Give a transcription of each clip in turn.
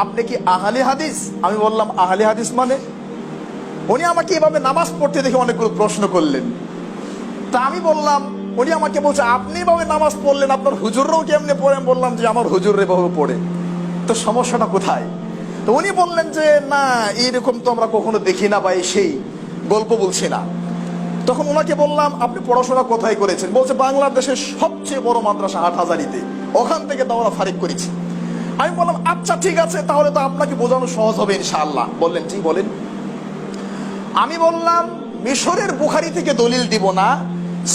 আপনি কি আহলে হাদিস? আমি বললাম আহলে হাদিস মানে? উনি আমাকে এভাবে নামাজ পড়তে দেখে অনেকগুলো প্রশ্ন করলেন। তা আমি বললাম, উনি আমাকে বলছে আপনি এভাবে নামাজ পড়লেন, আপনার হুজুররাও কেমনে পড়ে? বললাম যে আমার হুজুর এভাবে পড়ে। তো সমস্যাটা কোথায়? তো উনি বললেন যে না, এইরকম তো আমরা কখনো দেখি না, বা সেই গল্প বলছি না। তখন ওনাকে বললাম আপনি পড়াশোনা কোথায় করেছেন? বলছে বাংলাদেশের সবচেয়ে বড় মাদ্রাসা হাটহাজারীতে, ওখান থেকে দাওরা ফারিক করেছি। আমি বললাম আচ্ছা ঠিক আছে, তাহলে তো আপনাকে বোঝানো সহজ হবে ইনশাআল্লাহ। বললেন জি বলেন। আমি বললাম মিশরের বুখারি থেকে দলিল দিব না,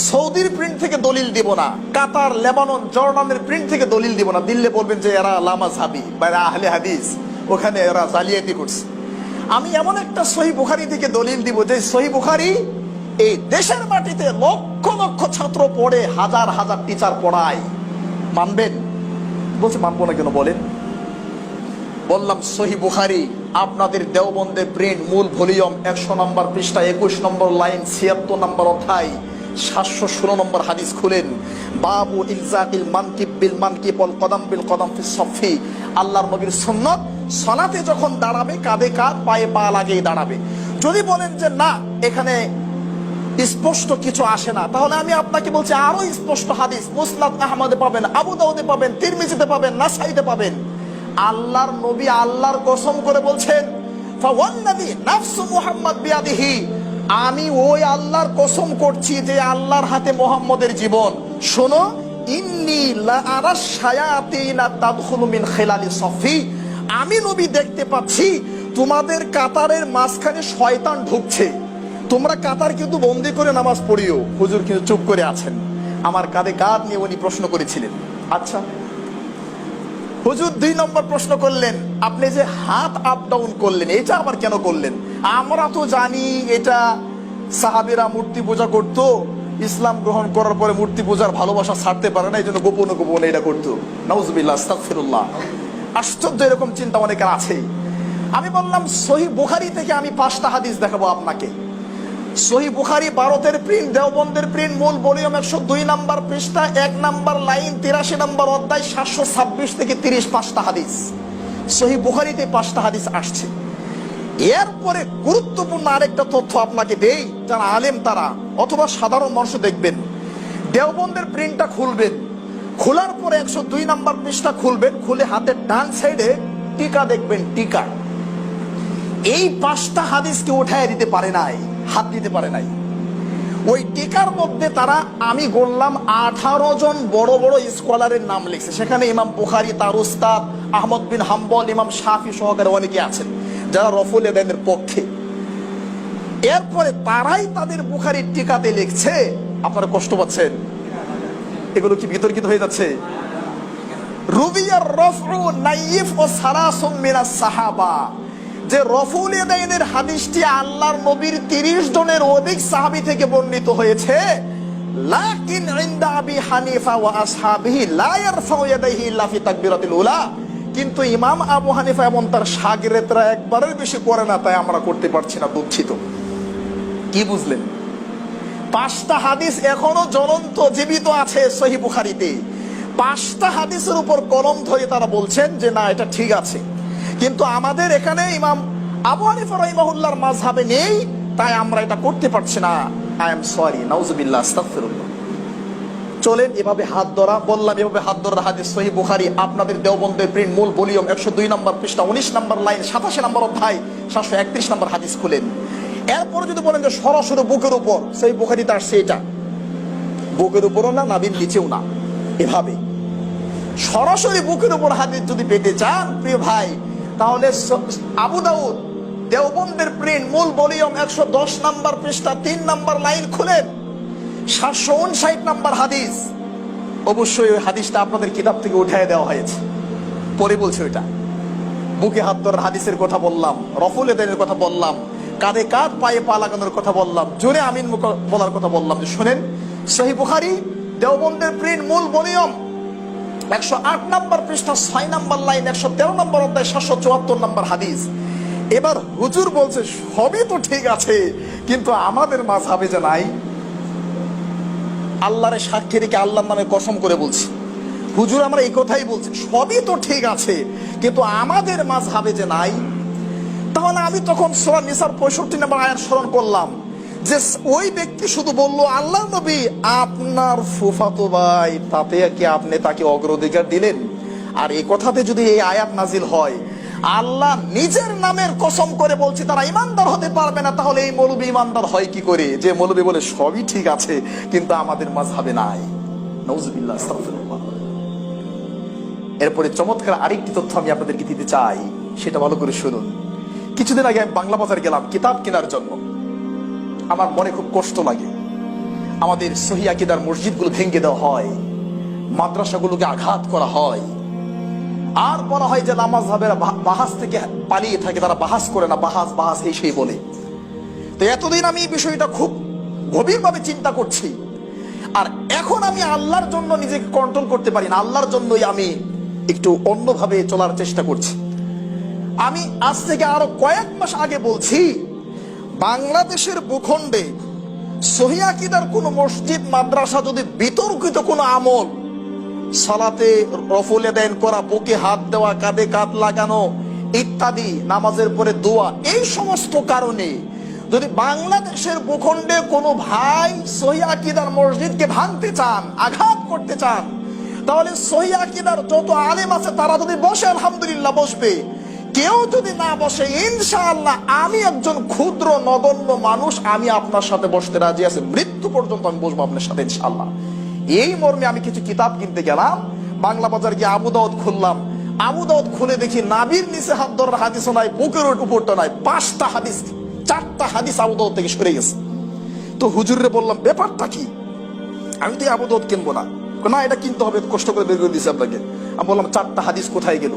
সৌদির প্রিন্ট থেকে দলিল দিব না, কাতার, লেবানন, জর্ডানের প্রিন্ট থেকে দলিল দিব না। দিল্লে বলবেন যে এরা লামাযহাবী বা এরা আহলে হাদিস, ওখানে এরা জালিয়াতি করছে। আমি এমন একটা সহিহ বুখারী থেকে দলিল দিব যে সহিহ বুখারী এই দেশের মাটিতে লক্ষ লক্ষ ছাত্র পড়ে, হাজার হাজার টিচার পড়ায়। মানবেন? বলছে মানবো না কেন বলেন। বললাম সহিহ বুখারী আপনাদের দেওবন্দের প্রিন্ট, মূল ভলিউম, 100 নম্বর পৃষ্ঠা, 21 নম্বর লাইন, 76 নম্বর অধ্যায়, 716 নম্বর হাদিস খুলেন। বাবু ইলজাকিল মানকিব বিল মানকিব ওয়াল কদম বিল কদম ফিস সফি। আল্লাহর নবীর সুন্নাত, সালাতে যখন দাঁড়াবে কাঁধে কাঁধ, পায়ে পা লাগিয়ে দাঁড়াবে। যদি বলেন যে না এখানে স্পষ্ট কিছু আসে না, তাহলে আমি আপনাকে বলছি আরো স্পষ্ট হাদিস মুসনাদ আহমদে পাবেন, আবু দাউদে পাবেন, তিরমিজিতে পাবেন, নাসাইতে পাবেন। আল্লাহর নবী আল্লাহর কসম করে বলছেন ফাওয়াল্লাযী নাফসু মুহাম্মদ বিয়াদিহি, আমি ওই আল্লাহর কসম করছি যে আল্লাহর হাতে মুহাম্মদের জীবন। শোনো, ইন্নী লা আরা শায়াতিনা তাদখুলু মিন খিলালি সফি, আমি নবী দেখতে পাচ্ছি তোমাদের কাতারের মাঝখানে শয়তান ঢুকছে। তোমরা কাতার কিন্তু বন্দি করে নামাজ পড়িও। হুজুর কিন্তু চুপ করে আছেন। আমার কাঁধে কাঁধ নিয়ে উনি প্রশ্ন করেছিলেন। আচ্ছা হুজুর 2 নম্বর প্রশ্ন করলেন, আপনি যে হাত আপ ডাউন করলেন এটা আবার কেন করলেন? আমরা তো জানি এটা সাহাবীরা মূর্তি পূজা করত, ইসলাম গ্রহণ করার পরে মূর্তি পূজার ভালোবাসা ছাড়তে পারে না, এই জন্য গোপনে গোপনে এটা করতো। নাউজুবিল্লাহ, আস্তাগফিরুল্লাহ। আশ্চর্য, এরকম চিন্তা অনেকের আছেই। আমি বললাম সহিহ বুখারী থেকে আমি 5টা হাদিস দেখাবো আপনাকে। সহিহ বুখারী ভারতের প্রিন্ট, দেওবন্দের প্রিন্ট, মূল ভলিউম, 102 নম্বর পৃষ্ঠা, 1 নম্বর লাইন, 83 নম্বর অধ্যায়, 726 থেকে 30, 5টা হাদিস। সহিহ বুখারীতে 5টা হাদিস আসছে। এরপরে গুরুত্বপূর্ণ আরেকটা তথ্য আপনাকে দেই, যারা আলেম তারা অথবা সাধারণ মানুষ দেখবেন, দেওবন্দের প্রিন্টটা খুলবেন, খোলার পরে 102 নম্বর পৃষ্ঠা খুলবেন, খুলে হাতের ডান সাইডে টিকা দেখবেন, টিকা। এই 5টা হাদিসকে উঠায় দিতে পারে নাই, হাত দিতে পারে নাই। ওই টিকার মধ্যে তারা, আমি বললাম 18 জন বড় বড় স্কলারের নাম লিখছে। সেখানে ইমাম বুখারী, তার উস্তাদ আহমদ বিন হাম্বল, ইমাম শাফি সহকারে অনেকে আছেন যারা রফুল ইয়াদাইনের পক্ষে। এরপরে তারাই তাদের বুখারীর টিকাতে লিখছে, আপনারা কষ্ট পাচ্ছেন? এগুলো কি বিতর্কিত হয়ে যাচ্ছে? রুবিয়ার রফউ নাইফ ও সালাসুম মিনাস সাহাবা, যে রফুল ইয়াদাইনের হাদিসটি আল্লাহর নবীর 30 জনের অধিক সাহাবী থেকে বর্ণিত হয়েছে। লাকিন ইনদা আবি হানিফা ওয়া আসহাবিহি লা ইয়ারফাউ ইয়াদাইহি ইল্লা ফি তাকবীরাতিল উলা, কিন্তু ইমাম আবু হানিফা এবং তার শাগিরদরা একবারের বেশি করে না, তাই আমরা করতে পারছি না, দুঃখিত। কি বুঝলেন? 5টা হাদিস এখনো জ্বলন্ত, জীবিত আছে সহিহ বুখারীতে। 5টা হাদিসের উপর কলম ধরে তারা বলছেন যে না এটা ঠিক আছে, কিন্তু আমাদের এখানে ইমাম আবু হানিফা রাহিমাহুল্লাহর মাযহাবে নেই, তাই আমরা এটা করতে পারছি না। আই এম সরি, নাউজুবিল্লাহ, আস্তাগফিরুল্লাহ। চলেন এভাবে হাত ধরা, বললাম এভাবে হাত ধরার হাদিস সহিহ বুখারী, আপনাদের দেওবন্দের প্রিন্ট, মূল ভলিউম, 102 নম্বর পৃষ্ঠা, 19 নম্বর লাইন, 87 নম্বর অধ্যায়, 731 নম্বর হাদিস খুলেন। এরপরে যদি বলেন যে সরাসরি বুকের উপর, সহিহ বুখারীতে আসছে এটা, বুকের উপরও না, নাভির নিচেও না, এভাবে সরাসরি বুকের উপর হাদিস যদি পেতে চান প্রিয় ভাই, তাহলে আবু দাউদ দেওবন্দের প্রিন্ট, মূল ভলিউম, 110 নম্বর পৃষ্ঠা, 3 নম্বর লাইন খুলেন, 759 নম্বর হাদিস। অবশ্যই ওই হাদিসটা আপনাদের কিতাব থেকে উঠিয়ে দেওয়া হয়েছে, পরে বলছে ওইটা। বুকে হাত ধরার হাদিসের কথা বললাম, রফুল ইয়াদাইনের কথা বললাম, কাঁধে কাঁধ, পায়ে পা লাগানোর কথা বললাম, জোরে আমিন বলার কথা বললাম। যে শুনেন, সহিহ বুখারী দেওবন্দের প্রিন্ট, মূল ভলিউম, 108 নম্বর পৃষ্ঠা, 6 নম্বর লাইন, 113 নম্বর অধ্যায়, 774 নম্বর হাদিস। এবার হুজুর বলছে সবই তো ঠিক আছে, কিন্তু আমাদের মাযহাবে যে নাই। আল্লাহর সাক্ষী রেখে আল্লাহর নামে কসম করে বলছি, হুজুর আমরা এই কথাই বলছি, সবই তো ঠিক আছে কিন্তু আমাদের মাযহাবে যে নাই। তাহলে আমি তখন সূরা নিসার 65 নম্বর আয়াত স্মরণ করলাম যে ওই ব্যক্তি শুধু বলল আল্লাহর নবী আপনার ফুফাতো ভাই, তাতে কি আপনি তাকে অগ্রাধিকার দিলেন? আর এই কথাতে যদি এই আয়াত নাজিল হয়, আল্লাহ নিজের নামের কসম করে বলছে তারা ইমানদার হতে পারবে না, তাহলে এই মৌলবী ইমানদার হয় কি করে? যে মৌলবী বলে সবই ঠিক আছে কিন্তু আমাদের মাযহাবে নাই। নাউজুবিল্লাহ, আস্তাগফিরুল্লাহ। এরপরে চমৎকার আরেকটি তথ্য আমি আপনাদেরকে দিতে চাই, সেটা ভালো করে শুনুন। কিছুদিন আগে আমি বাংলা বাজার গেলাম কিতাব কেনার জন্য। আমার মনে খুব কষ্ট লাগে, আমাদের সহিহ আকীদার মসজিদগুলো ভেঙে দেওয়া হয়, মাদ্রাসাগুলোকে আঘাত করা হয়, আর বলা হয় যে মাযহাবেরা বাহাস থেকে পালিয়ে থাকে, তারা বাহাস করে না, বাহাস বাহাস এই সেই বলে। তো এতদিন আমি এই বিষয়টা খুব গভীরভাবে চিন্তা করছি, আর এখন আমি আল্লাহর জন্য নিজেকে কন্ট্রোল করতে পারি না, আল্লাহর জন্যই আমি একটু অন্যভাবে চলার চেষ্টা করছি। আমি আজ থেকে আরো কয়েক মাস আগে বলছি, বাংলাদেশের ভূখণ্ডে সহিহ আকীদার কোন মসজিদ মাদ্রাসা যদি বিতর্কিত কোন আমল, সালাতে রফুল ইয়াদাইন করা, বুকে হাত দেওয়া, কাঁধে কাঁধ লাগানো ইত্যাদি, নামাজের পরে দোয়া, এই সমস্ত কারণে যদি বাংলাদেশের ভূখণ্ডে কোনো ভাই সহিহ আকীদার মসজিদকে ভাঙতে চান, আঘাত করতে চান, তাহলে সহিহ আকীদার যত আলেম আছে তারা যদি বসে আলহামদুলিল্লাহ বসবে, কেউ যদি না বসে ইনশাআল্লাহ আমি একজন ক্ষুদ্র নগণ্য মানুষ, আমি আপনার সাথে বসতে রাজি আছি, মৃত্যু পর্যন্ত আমি বসবো আপনার সাথে ইনশাআল্লাহ। এই মর্মে আমি কিছু কিতাব কিনতে গেলাম, বাংলা বাজার গিয়ে আবু দাউদ খুললাম। আবু দাউদ খুলে দেখি নাবির নিচে হাত ধরার হাদিসও নাই, বুকের উপরটা নাই, 5টা হাদিস, 4টা হাদিস আবু দাউদ থেকে সরে গেছে। তো হুজুরে বললাম ব্যাপারটা কি? আমি তো আবু দাউদ কিনবো না, না এটা কিনতে হবে, কষ্ট করে বের করে দিয়েছি আপনাকে। আমি বললাম 4টা হাদিস কোথায় গেল?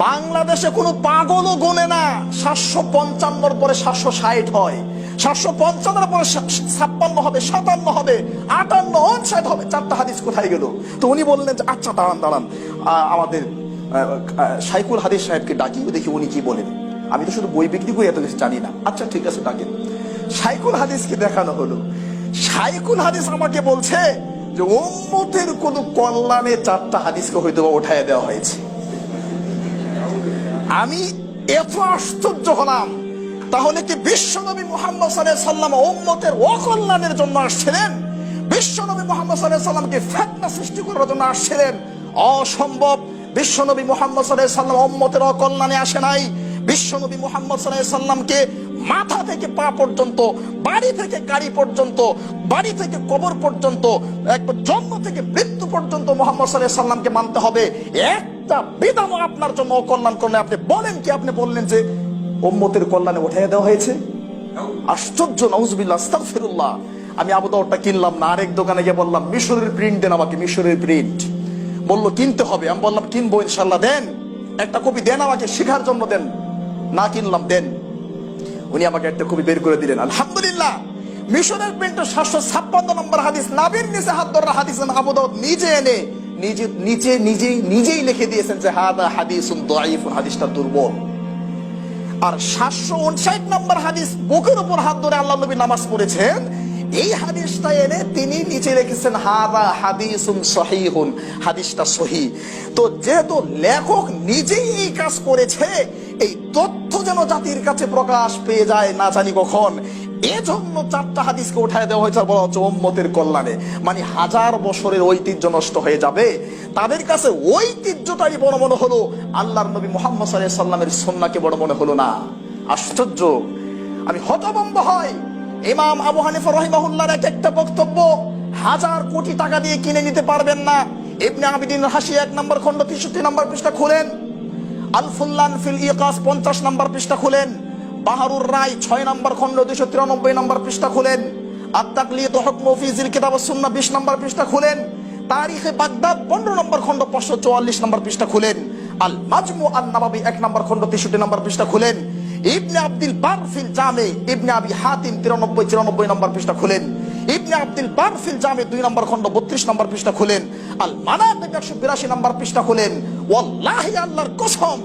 বাংলাদেশে কোনো পাগলও গোনে না 755 পরে 760 হয়, 755 পরে 56 হবে, 57 হবে, 58, 59 হবে, 4টা হাদিস কোথায় গেল? তো উনি বললেন যে আচ্ছা দাঁড়ান আমাদের শাইখুল হাদিস সাহেবকে ডাকি, দেখি উনি কি বলেন। আমি তো শুধু বই বিক্রি করে এত কিছু জানি না। আচ্ছা ঠিক আছে ডাকেন। শাইখুল হাদিসকে দেখানো হলো। শাইখুল হাদিস আমাকে বলছে যে উম্মতের কোন কল্যাণে 4টা হাদিসকে হয়তো উঠায় দেওয়া হয়েছে। আমি এত আশ্চর্য হলাম, তাহলে কি বিশ্বনবী মুহাম্মদ সাল্লাল্লাহু আলাইহি ওয়াসাল্লাম উম্মতের অকল্যাণের জন্য আসছিলেন? বিশ্বনবী মুহাম্মদ সাল্লাল্লাহু আলাইহি ওয়াসাল্লামকে ফিতনা সৃষ্টি করার জন্য আসছিলেন? অসম্ভব। বিশ্বনবী মুহাম্মদ সাল্লাল্লাহু আলাইহি ওয়াসাল্লাম উম্মতের অকল্যাণে আসে নাই। বিশ্বনবী মুহাম্মদ সাল্লাল্লাহু আলাইহি ওয়াসাল্লামকে মাথা থেকে পা পর্যন্ত, বাড়ি থেকে গাড়ি পর্যন্ত, বাড়ি থেকে কবর পর্যন্ত, একবার জন্ম থেকে মৃত্যু পর্যন্ত মুহাম্মদ সাল্লাল্লাহু আলাইহি ওয়াসাল্লামকে মানতে হবে। একটা বিধানও আপনার জন্য অকল্যাণ করলে আপনি বলেন কি? আপনি বললেন যে উম্মতের কল্যাণে উঠাইয়া দেওয়া হয়েছে। আশ্চর্য, নাউজুবিল্লাহ, আস্তাগফিরুল্লাহ। আমি আবু দাউদটা কিনলাম না, আরেক দোকানে গিয়ে বললাম মিশরের প্রিন্ট দেন আমাকে, মিশরের প্রিন্ট। বললো কিনতে হবে। আমি বললাম কিনবো ইনশাল্লাহ, দেন একটা কপি দেন আমাকে, শেখার জন্য দেন। না কিনলাম, দেন। উনি আমাকে একটা কপি বের করে দিলেন, আলহামদুলিল্লাহ। মিশরের প্রিন্টের 756 নম্বর হাদিস, নাবির নিচে হাত ধরার হাদিস, আবু দাউদ নিজে এনে নিজেই লিখে দিয়েছেন যে হাদা হাদিসুন দাঈফুন, হাদিসটা দুর্বল। আর 759 নম্বর হাদিস, বুকের উপর হাত ধরে আল্লাহ নবী নামাজ পড়েছেন, এই হাদিসটা এনে তিনি নিচে লিখেছেন হাদা হাদিসুন সহিহুন, হাদিসটা সহিহ। তো যেহেতু লেখক নিজেই এই কাজ করেছে, এই তথ্য যেন জাতির কাছে প্রকাশ পেয়ে যায় না জানি কখন, এজন্য 4টা হাদিসকে উঠায় দেওয়া হয়েছে, বলা হচ্ছে উম্মতের কল্যাণে। মানে 1000 বছরের ঐতিহ্য নষ্ট হয়ে যাবে। তাদের কাছে ঐতিহ্যটাই বড় মনে হলো, আল্লাহর নবী মুহাম্মদ সাল্লাল্লাহু আলাইহি ওয়াসাল্লামের সুন্নাহকে বড় মনে হলো না। আশ্চর্য, আমি হতভম্ব হই। ইমাম আবু হানিফা রাহিমাহুল্লাহর একটা বক্তব্য 1000 কোটি টাকা দিয়ে কিনে নিতে পারবেন না। ইবনে আবিদিন হাশিয়া 1 নম্বর খণ্ড 63 নম্বর পৃষ্ঠা খুলেন, আল ফুল্লান ফিল ইকাস 50 নম্বর পৃষ্ঠা খুলেন, বাহারুর রায় 6 নম্বর খণ্ড 293 নম্বর পৃষ্ঠা খুলেন, আত-তাকলিদ হুকমু ফি যিল কিতাব ওয়াস সুন্নাহ 20 নম্বর পৃষ্ঠা খুলেন, তারিখে বাগদাদ 15 নম্বর খণ্ড 544 নম্বর পৃষ্ঠা খুলেন, আল মাজমু আন-নববী 1 নম্বর খণ্ড 63 নম্বর পৃষ্ঠা খুলেন, ইবনে আব্দুল বার ফিল জামে ইবনে আবি হাতিম 93 নম্বর পৃষ্ঠা খুলেন, ইবনে আব্দুল বার ফিল জামে 2 নম্বর খণ্ড 32 নম্বর পৃষ্ঠা খুলেন, আল মানাকিব 182 নম্বর পৃষ্ঠা খুলেন। ওয়াল্লাহি, আল্লাহর কসম,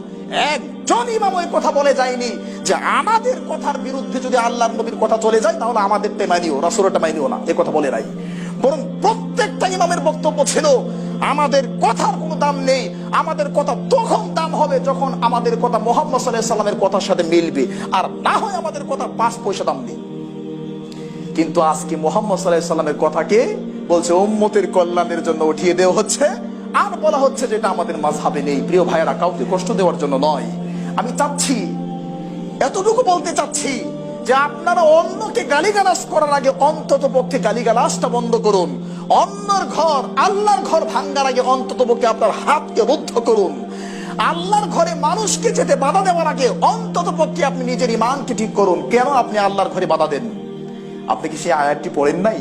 একজন ইমাম ওই কথা বলে যায়নি যে আমাদের কথার বিরুদ্ধে যদি আল্লাহর নবীর কথা চলে যায় তাহলে আমাদেরটা মানিও, রাসূলেরটা মানিও না, এই কথা বলে নাই। বরং প্রত্যেকটা ইমামের বক্তব্য ছিল আমাদের কথার কোনো দাম নেই, আমাদের কথা তখন দাম হবে যখন আমাদের কথা মুহাম্মদ সাল্লাল্লাহু আলাইহি সাল্লামের কথার সাথে মিলবে, আর না হয় আমাদের কথা 5 পয়সা দাম নেই। কিন্তু আজকে মুহাম্মদ সাল্লাল্লাহু আলাইহি সাল্লামের কথাকে বলছে উম্মতের কল্যাণের জন্য উঠিয়ে দেওয়া হচ্ছে, আর বলা হচ্ছে যেটা আমাদের মাযহাবে নেই। প্রিয় ভাইয়েরা, কাউকে কষ্ট দেওয়ার জন্য নয়, আমি চাচ্ছি, এতটুকু বলতে চাচ্ছি যে আপনারা অন্যকে গালিগালাজ করার আগে অন্তত পক্ষে গালিগালাজটা বন্ধ করুন। অন্যর ঘর, আল্লাহর ঘর ভাঙ্গার আগে অন্তত পক্ষে আপনার হাতকে রুদ্ধ করুন। আল্লাহর ঘরে মানুষকে যেতে বাধা দেওয়ার আগে অন্তত পক্ষে আপনি নিজের ঈমানকে ঠিক করুন। কেন আপনি আল্লাহর ঘরে বাধা দেন? আপনি কি সেই আয়াতটি পড়েন নাই?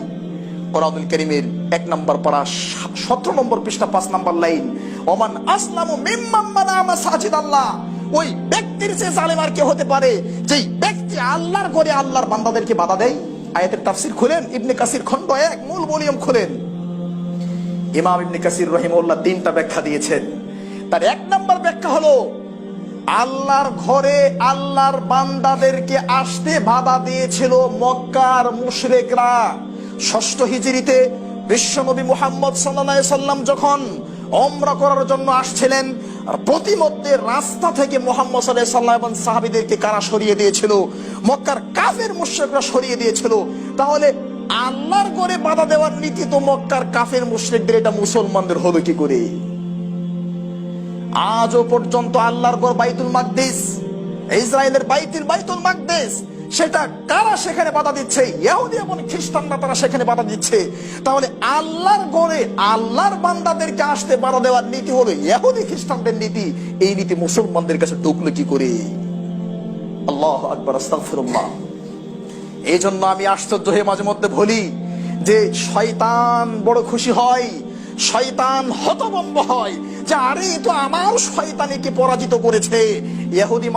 কোরআনুল কারীমের 1 নম্বর পারা 17 নম্বর পৃষ্ঠা 5 নম্বর লাইন, ওমান আসলামু মিম্মান মানা মাসাজিদ আল্লাহ। ওই ব্যক্তির চেয়ে জালেম আর কে হতে পারে যেই ব্যক্তি আল্লাহর ঘরে আল্লাহর বান্দাদেরকে বাধা দেয়? আয়াতের তাফসীর খুলেন, ইবনে কাসির খণ্ড 1 মূল ভলিউম খুলেন। ইমাম ইবনে কাসির রাহিমাহুল্লাহ 3টা ব্যাখ্যা দিয়েছেন। তার 1 নম্বর ব্যাখ্যা হলো আল্লাহর ঘরে আল্লাহর বান্দাদেরকে আসতে বাধা দিয়েছিল মক্কার মুশরিকরা। 6ষ্ঠ হিজরিতে বিশ্বনবী মুহাম্মদ সাল্লাল্লাহু আলাইহি সাল্লাম যখন উমরা করার জন্য আসছিলেন, আর প্রতিমধ্যে রাস্তা থেকে মুহাম্মদ সাল্লাল্লাহু আলাইহি সাল্লাম এবং সাহাবীদেরকে কারা সরিয়ে দিয়েছিল? মক্কার কাফের মুশরিকরা সরিয়ে দিয়েছিল। তাহলে আল্লাহর ঘরে বাধা দেওয়ার নীতি তো মক্কার কাফের মুশরিকদের, এটা মুসলমানদের হলো কি করে? আজও পর্যন্ত আল্লাহর ঘর বাইতুল মাকদিস, ইসরায়েলের বাইতুল মাকদিস, সেটা কারা সেখানে বাধা দিচ্ছে? ইহুদি এবং খ্রিস্টানরা, তারা সেখানে বাধা দিচ্ছে। তাহলে আল্লাহর ঘরে আল্লাহর বান্দাদেরকে আসতে বাধা দেওয়ার নীতি হলো ইহুদি খ্রিস্টানদের নীতি। এই নীতি মুসলমানদের কাছে ঢুকলো কি করে? আল্লাহু আকবার, আস্তাগফিরুল্লাহ। এই জন্য আমি আশ্চর্য হয়ে মাঝে মধ্যে বলি যে শয়তান বড় খুশি হয়, শয়তান হতভম্ব হয় যে আরে তো আমার শয়তানিকে পরাজিত করেছে। ইহুদি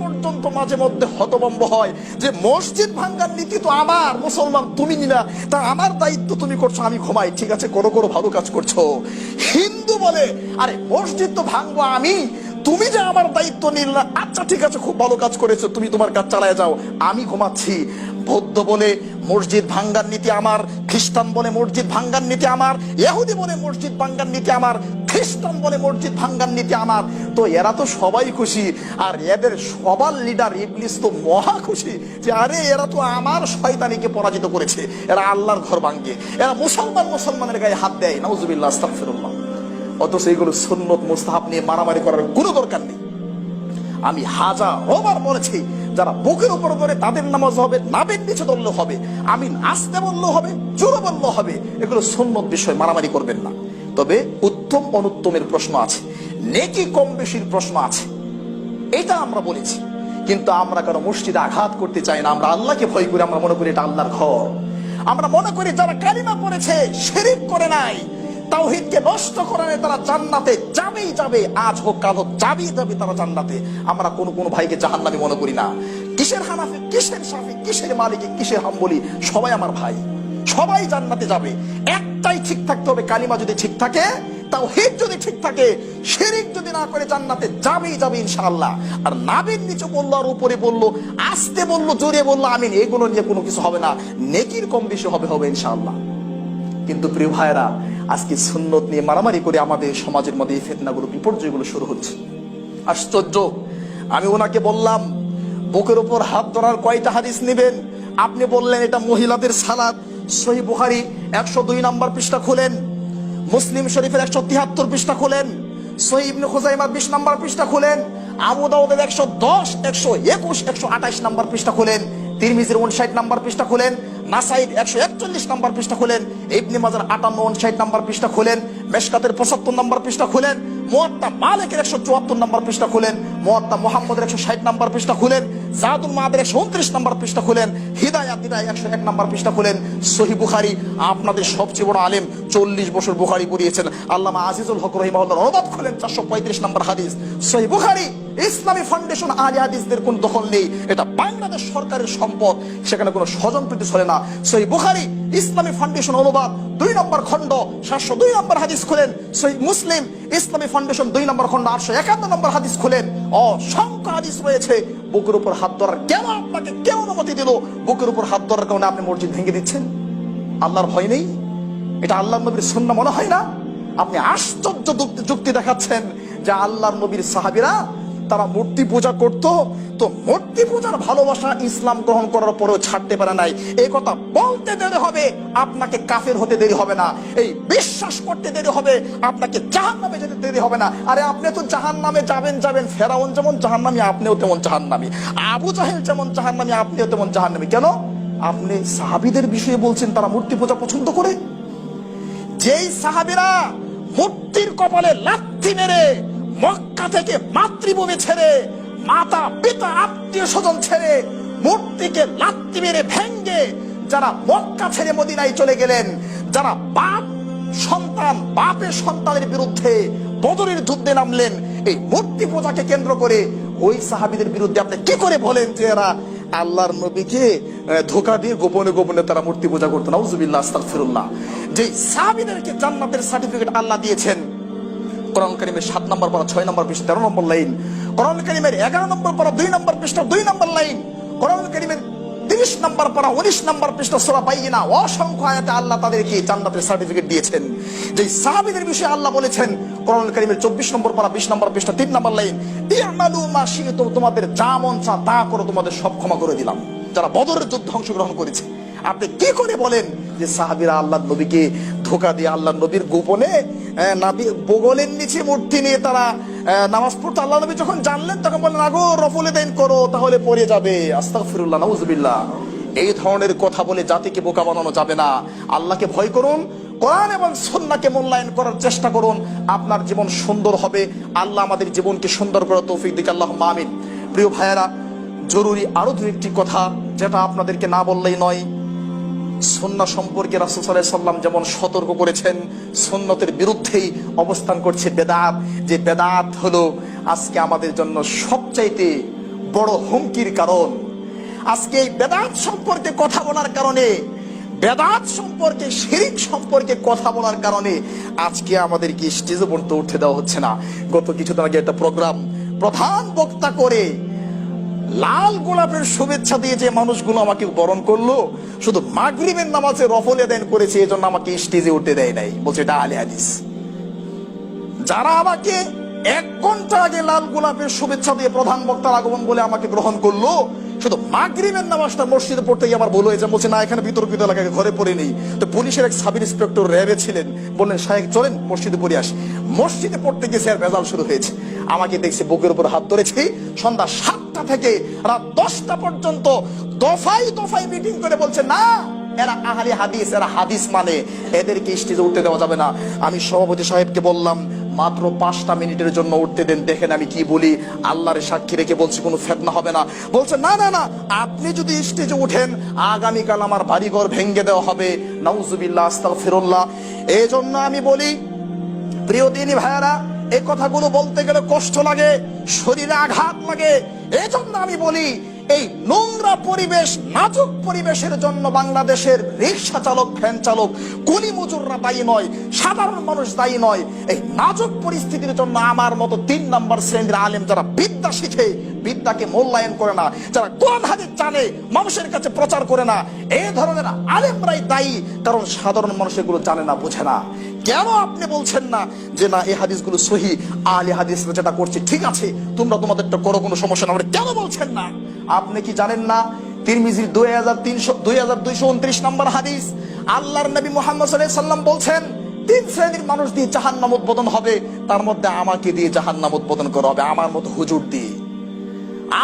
পর্যন্ত মাঝে মধ্যে হতভম্ব হয় যে মসজিদ ভাঙ্গার নীতি তো আমার, মুসলমান তুমি নিলা, তা আমার দায়িত্ব তুমি করছো, আমি ঘুমাই, ঠিক আছে, করো ভালো কাজ করছো। হিন্দু বলে আরে মসজিদ তো ভাঙবো আমি, তুমি যে আমার দায়িত্ব নিলা, আচ্ছা ঠিক আছে, খুব ভালো কাজ করেছো, তুমি তোমার কাজ চালায় যাও, আমি ঘুমাচ্ছি। বৌদ্ধ বলে মসজিদ ভাঙ্গার নীতি আমার, খ্রিস্টান বলে মসজিদ ভাঙ্গার নীতি আমার, ইহুদি বলে মসজিদ ভাঙ্গার নীতি আমার, খ্রিস্টান বলে মসজিদ ভাঙ্গার নীতি আমার। তো এরা তো সবাই খুশি, আর এদের সবার লিডার ইবলিস তো মহা খুশি যে আরে এরা তো আমার শয়তানিকে পরাজিত করেছে, এরা আল্লাহর ঘর ভাঙ্গে, এরা মুসলমানের গায়ে হাত দেয়। নাউজুবিল্লাহ, আস্তাগফিরুল্লাহ। অথচ এইগুলো সুন্নত মুস্তাহাব নিয়ে মারামারি করার কোনো দরকার নেই। আমি হাজারবার বলেছি, যারা বুকের উপর ধরে তাদের নামাজ হবে, নাবের নিচে ধরলেও হবে, আমিন আসতে বললেও হবে, জোরে বললেও হবে, এগুলো সুন্নত বিষয়, মারামারি করবেন না। তবে উত্তম অনুত্তমের প্রশ্ন আছে, নেকি কম বেশির প্রশ্ন আছে, এটা আমরা বলেছি। কিন্তু আমরা কারো মসজিদে আঘাত করতে চাই না, আমরা আল্লাহকে ভয় করি, আমরা মনে করি এটা আল্লাহর ঘর। আমরা মনে করি যারা কালিমা পড়েছে, শিরক করে নাই, তাওহীদকে নষ্ট করে নাই, তারা জান্নাতে যাবেই যাবে, আজ হোক কাল হোক যাবেই যাবে তারা জান্নাতে। আমরা কোন ভাইকে জাহান্নামী মনে করি না। কিসের হানাফি, কিসের শাফি, কিসের মালিকি, কিসের হাম্বলি, সবাই আমার ভাই, সবাই জান্নাতে যাবে। একটাই ঠিক থাকতে হবে, কালিমা যদি ঠিক থাকে, তাওহীদ যদি ঠিক থাকে, শিরক যদি না করে, জান্নাতে যাবেই যাবে ইনশাআল্লাহ। আর নাবির নিচে বললো আর উপরে বললো, আস্তে বললো, জোরে বললো, আমিন, এগুলো নিয়ে কোনো কিছু হবে না, নেকির কম বেশি হবে ইনশাআল্লাহ। কিন্তু প্রিয় ভাইরা, আজকে সুন্নত নিয়ে মারামারি করে আমাদের সমাজের মধ্যে এই ফিতনাগুলো, বিপর্যয়গুলো শুরু হচ্ছে। আশ্চর্য। আমি ওনাকে বললাম বুকের উপর হাত ধরার কয়টা হাদিস নেবেন? আপনি বললেন এটা মহিলাদের সালাত। সহিহ বুখারী 102 নম্বর পৃষ্ঠা খুলেন, মুসলিম শরীফের 173 পৃষ্ঠা খুলেন, সহিহ ইবনে খুজাইমার 20 নম্বর পৃষ্ঠা খুলেন, আবু দাউদের 110, 121, 128 নম্বর পৃষ্ঠা খুলেন, তিরমিজির 59 নম্বর পৃষ্ঠা খুলেন, নাসাইর 141 নম্বর পৃষ্ঠা খুলেন, ইবনে মাজার 58, 59 নম্বর পৃষ্ঠা খুলেন, মেশকাতের 75 নম্বর পৃষ্ঠা খুলেন, মুয়াত্তা মালিকের 174 নম্বর পৃষ্ঠা খুলেন, মুয়াত্তা মুহাম্মদের 160 নম্বর পৃষ্ঠা খুলেন, জাদুল মাদের 129 নম্বর পৃষ্ঠা খুলেন, হিদায়াত 101 নম্বর পৃষ্ঠা খুলেন। সহিহ বুখারী, আপনাদের সবচেয়ে বড় আলেম, 40 বছর বুখারী পড়িয়েছেন আল্লামা আজিজুল হক রাহিমাহুল্লাহ, অনুবাদ খুলেন 435 নম্বর হাদিস। সহিহ বুখারী ইসলামী ফাউন্ডেশন আহলে হাদিসদের কোন দখল নেই, এটা বাংলাদেশ সরকারের সম্পদ, সেখানে কোনো স্বজনপ্রীতি চলে না। সহিহ বুখারী ইসলামী ফাউন্ডেশন অনুবাদ 2 নম্বর খণ্ড 702 নম্বর হাদিস খুলেন। সহিহ মুসলিম ইসলামী ফাউন্ডেশন 2 নম্বর খণ্ড 851 নম্বর হাদিস খুলেন। অসংখ্য হাদিস রয়েছে বুকের উপর হাত ধরার। কেন আপনাকে কেউ অনুমতি দিল বুকের উপর হাত ধরার কারণে আপনি মসজিদ ভেঙে দিচ্ছেন? আল্লাহর ভয় নেই? এটা আল্লাহর নবীর সুন্নাহ মনে হয় না? আপনি আশ্চর্য যুক্তি দেখাচ্ছেন যে আল্লাহর নবীর সাহাবীরা তারা মূর্তি পূজা করত, তো মূর্তি পূজার ভালোবাসা ইসলাম গ্রহণ করার পরেও ছাড়তে পারে নাই। এই কথা বলতে দেরি হবে, আপনাকে কাফের হতে দেরি হবে না। এই বিশ্বাস করতে দেরি হবে, আপনাকে জাহান্নামে যেতে দেরি হবে না। আরে আপনি তো জাহান্নামে যাবেন, ফেরাউন যেমন জাহান্নামী আপনিও তেমন জাহান্নামী, আবু জাহেল যেমন জাহান্নামী আপনিও তেমন জাহান্নামী। কেন? আপনি সাহাবীদের বিষয়ে বলছেন তারা মূর্তি পূজা পছন্দ করে। যেই সাহাবীরা মূর্তির কপালে লাথি মেরে মক্কা থেকে মাতৃভূমি ছেড়ে, মাতা পিতা আত্মীয় স্বজন ছেড়ে, মূর্তিকে লাথি মেরে ভেঙ্গে যারা মক্কা ছেড়ে মদিনায় চলে গেলেন, যারা বাপের সন্তানের বিরুদ্ধে বদরের যুদ্ধে নামলেন এই মূর্তি পূজাকে কেন্দ্র করে, ওই সাহাবীদের বিরুদ্ধে আপনি কি করে বলেন যে এরা আল্লাহর নবীকে ধোঁকা দিয়ে গোপনে গোপনে তারা মূর্তি পূজা করতো? নাউজুবিল্লাহ, আস্তাগফিরুল্লাহ। যে সাহাবীদেরকে জান্নাতের সার্টিফিকেট আল্লাহ দিয়েছেন, কোরআন কারীমের 7 নম্বর পারা 6 নম্বর পৃষ্ঠা 13 নম্বর লাইন, কোরআন কারীমের 11 নম্বর পারা 2 নম্বর পৃষ্ঠা 2 নম্বর লাইন, কোরআন কারীমের 30 নম্বর পারা 19 নম্বর পৃষ্ঠা সূরা বাইয়িনা, অসংখ্য আয়াতে আল্লাহ তাদেরকে জান্নাতের সার্টিফিকেট দিয়েছেন। যে সাহাবীদের বিষয়ে আল্লাহ বলেছেন কোরআন কারীমের 24 নম্বর পারা 20 নম্বর পৃষ্ঠা 3 নম্বর লাইন, ইয়ামালু মা শি'তুম, তোমাদের যা মন চা তা করো, তোমাদের সব ক্ষমা করে দিলাম। যারা বদরের যুদ্ধে অংশগ্রহণ করেছে, আপনি কি করে বলেন যে সাহাবীরা আল্লাহর নবীকে ধোঁকা দিয়ে আল্লাহর নবীর গোপনে বগলের নিচে মূর্তি নিয়ে তারা নামাজ পড়তো? আল্লাহ নবী যখন জানলেন তখন বললেন আগো রফলে দেন করো, তাহলে পড়ে যাবে। আস্তাগফিরুল্লাহ, নাউজুবিল্লাহ। এই ধরনের কথা বলে জাতিকে বোকা বানানো যাবে না। আল্লাহকে ভয় করুন, কোরআন এবং সুন্নাহকে মূল্যায়ন করার চেষ্টা করুন, আপনার জীবন সুন্দর হবে। আল্লাহ আমাদের জীবনকে সুন্দর করার তৌফিক দিক, আল্লাহুম্মা আমিন। প্রিয় ভাইয়েরা, জরুরি আরো দুই একটি কথা যেটা আপনাদেরকে না বললেই নয়। সুন্নাহ সম্পর্কে রাসূল সাল্লাল্লাহু আলাইহি ওয়াসাল্লাম যেমন সতর্ক করেছেন, সুন্নতের বিরুদ্ধেই অবস্থান করছে বেদাত। যে বেদাত হলো আজকে আমাদের জন্য সবচাইতে বড় হুমকির কারণ। আজকে এই বেদাত সম্পর্কে কথা বলার কারণে, বেদাত সম্পর্কে, শিরক সম্পর্কে কথা বলার কারণে আজকে আমাদেরকে স্টেজে পর্যন্ত উঠতে দেওয়া হচ্ছে না। গত কিছুদিন আগে একটা প্রোগ্রাম প্রধান বক্তা করে লাল গোলাপের শুভেচ্ছা দিয়ে যে মানুষগুলো আমাকে বরণ করলো, শুধু মাগরিবের নামাজে রফল আদায় করেছে, এজন্য আমাকে স্টেজে উঠতে দেয় নাই, বলছে এটা আহলে হাদিস। যারা আমাকে 1 ঘন্টা আগে লাল গোলাপের শুভেচ্ছা দিয়ে প্রধান বক্তার আগমন বলে আমাকে গ্রহণ করলো, শুধু মাগরিবের নামাজটা মসজিদে পড়তে গিয়ে আমার ভুল হয়েছে, বলছে না এখানে বিতর্কিত এলাকায় ঘরে পড়ে নেই। তো পুলিশের এক সাব ইন্সপেক্টর র্যাবে ছিলেন, বললেন সাহেব চলেন মসজিদে পড়ে আসি। মসজিদে পড়তে গেছে আর ভেজাল শুরু হয়েছে। আমাকে দেখছে বুকের উপর হাত ধরেছি, সন্ধ্যা 7টা থেকে রাত 10টা পর্যন্ত দফায় দফায় মিটিং করে বলছে না এরা আহলে হাদিস, এরা হাদিস মানে, এদেরকে স্টেজে উঠতে দেওয়া যাবে না। আমি সভাপতি সাহেবকে বললাম মাত্র 5টা মিনিটের জন্য উঠতে দেন, দেখেন আমি কি বলি। আল্লাহর সাক্ষী রেখে বলছি কোনো ফিতনা হবে না। বলছে না না না, আপনি যদি স্টেজে উঠেন আগামীকাল আমার বাড়িঘর ভেঙে দেওয়া হবে। নাউজুবিল্লাহ, আস্তাগফিরুল্লাহ। এই জন্য আমি বলি প্রিয় দিনী ভাইয়ারা, এই কথাগুলো বলতে গেলে কষ্ট লাগে, শরীরে আঘাত লাগে। এই জন্য আমি বলি এই নোংরা পরিবেশ, নাজুক পরিবেশের জন্য বাংলাদেশের রিক্সা চালক, ভ্যান চালক, কুলি মজুররা দায়ী নয়, সাধারণ মানুষ দায়ী নয়। এই নাজুক পরিস্থিতির জন্য আমার মতো 3 নম্বর শ্রেণীর আলেম যারা বিদ্যা শিখে, বিদ্যাকে মূল্যায়ন করে না, যারা কোরআন হাদিস জানে মানুষের কাছে প্রচার করে না, এই ধরনের আলেমরাই দায়ী। কারণ সাধারণ মানুষ এগুলো জানে না, বোঝে না। কেন আপনি বলছেন না যে না এই হাদিসগুলো সহিহ, আহলে হাদিসরা যেটা করছে ঠিক আছে, তোমরা তোমাদেরটা করো, কোনো সমস্যা না? কেন বলছেন না? আপনি কি জানেন না তিরমিজির 2229 নম্বর হাদিস, আল্লাহর নবী মুহাম্মদ সাল্লাল্লাহু আলাইহি ওয়াসাল্লাম বলছেন 3 শ্রেণীর মানুষ দিয়ে জাহান্নাম উদ্বোধন হবে, তার মধ্যে আমাকে দিয়ে জাহান্নাম উদ্বোধন করা হবে, আমার মতো হুজুর দিয়ে।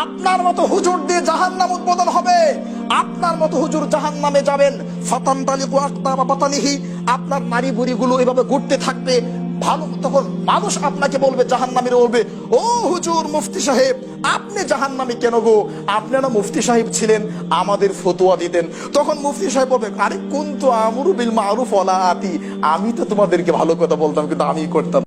আপনার মতো হুজুর দিয়ে জাহান্নাম উদ্বোধন হবে, আপনার মতো হুজুর জাহান্নামে যাবেন। ফাতানতালিকু আকতাবা বাতানিহি, আপনার নারী বুড়িগুলো এভাবে ঘুরতে থাকবে। ভালো, তখন মানুষ আপনাকে বলবে, জাহান্নামীরা বলবে ও হুজুর মুফতি সাহেব আপনি জাহান্নামী কেন গো? আপনারা মুফতি সাহেব ছিলেন, আমাদের ফতোয়া দিতেন। তখন মুফতি সাহেব বলবে আরে কুনতু আমরু বিল মারুফ ওয়ালা আতি, আমি তো তোমাদেরকে ভালো কথা বলতাম কিন্তু আমি করতাম